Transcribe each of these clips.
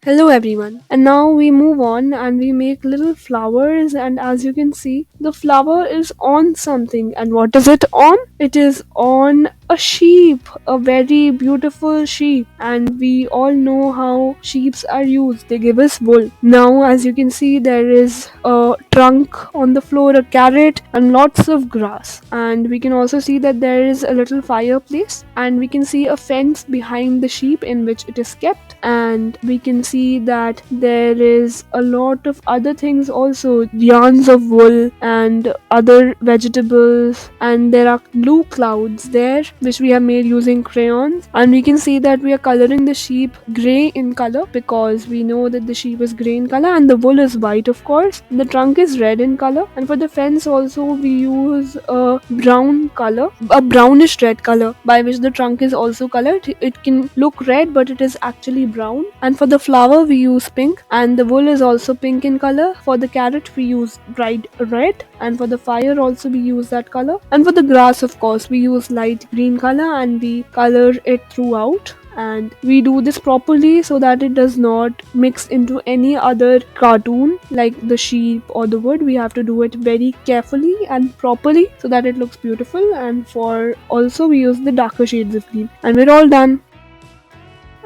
Hello everyone. And now we move on and we make little flowers, and as you can see the flower is on something. And what is it on? It is on a sheep, a very beautiful sheep. And we all know how sheeps are used. They give us wool. Now as you can see there is a trunk on the floor, a carrot and lots of grass. And we can also see that there is a little fireplace, and we can see a fence behind the sheep in which it is kept. And we can see that there is a lot of other things also, yarns of wool and other vegetables, and there are blue clouds there which we have made using crayons. And we can see that we are coloring the sheep gray in color because we know that the sheep is gray in color and the wool is white, of course. The trunk is red in color, and for the fence also we use a brown color, a brownish red color, by which the trunk is also colored. It can look red but it is actually brown. And for the flower we use pink, and the wool is also pink in color. For the carrot we use bright red, and for the fire also we use that color. And for the grass, of course, we use light green color and we color it throughout. And we do this properly so that it does not mix into any other cartoon like the sheep or the wood. We have to do it very carefully and properly so that it looks beautiful. And for also we use the darker shades of green, and we're all done.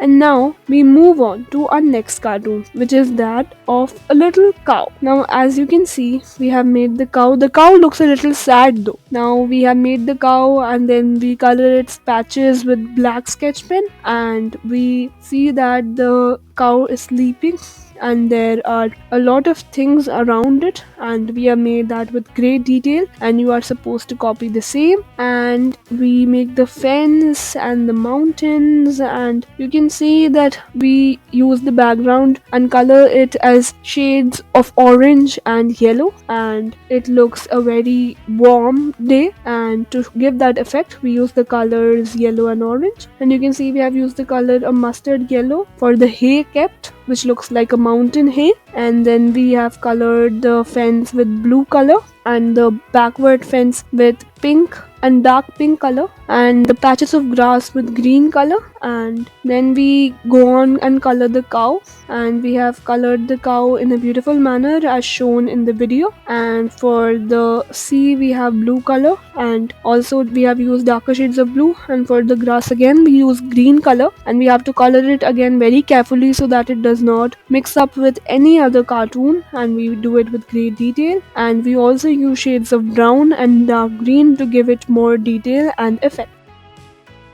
And now we move on to our next cartoon, which is that of a little cow. Now, as you can see, we have made the cow. The cow looks a little sad though. Now, we have made the cow and then we color its patches with black sketch pen, and we see that the cow is sleeping and there are a lot of things around it, and we have made that with great detail, and you are supposed to copy the same. And we make the fence and the mountains, and you can see that we use the background and color it as shades of orange and yellow, and it looks a very warm day. And to give that effect we use the colors yellow and orange, and you can see we have used the color a mustard yellow for the hay kept, which looks like a mountain hay. And then we have colored the fence with blue color and the backward fence with pink and dark pink color, and the patches of grass with green color. And then we go on and color the cow, and we have colored the cow in a beautiful manner as shown in the video. And for the sea we have blue color, and also we have used darker shades of blue. And for the grass again we use green color, and we have to color it again very carefully so that it does not mix up with any other cartoon, and we do it with great detail. And we also use shades of brown and dark green to give it more detail and effect.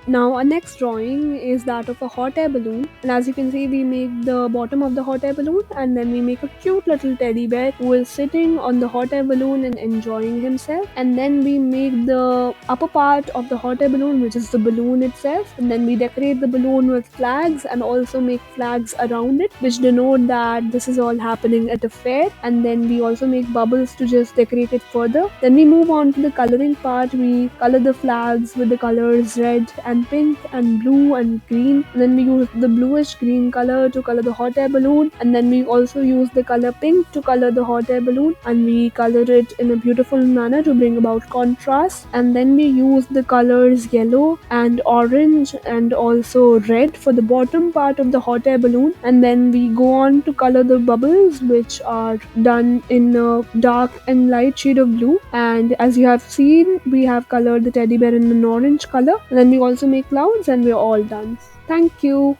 Now our next drawing is that of a hot air balloon, and as you can see we make the bottom of the hot air balloon, and then we make a cute little teddy bear who is sitting on the hot air balloon and enjoying himself. And then we make the upper part of the hot air balloon, which is the balloon itself, and then we decorate the balloon with flags and also make flags around it which denote that this is all happening at a fair. And then we also make bubbles to just decorate it further. Then we move on to the coloring part. We color the flags with the colors red and pink and blue and green, and then we use the bluish green color to color the hot air balloon. And then we also use the color pink to color the hot air balloon, and we color it in a beautiful manner to bring about contrast. And then we use the colors yellow and orange and also red for the bottom part of the hot air balloon. And then we go on to color the bubbles, which are done in a dark and light shade of blue. And as you have seen, we have colored the teddy bear in an orange color, and then we also make clouds, and we're all done. Thank you.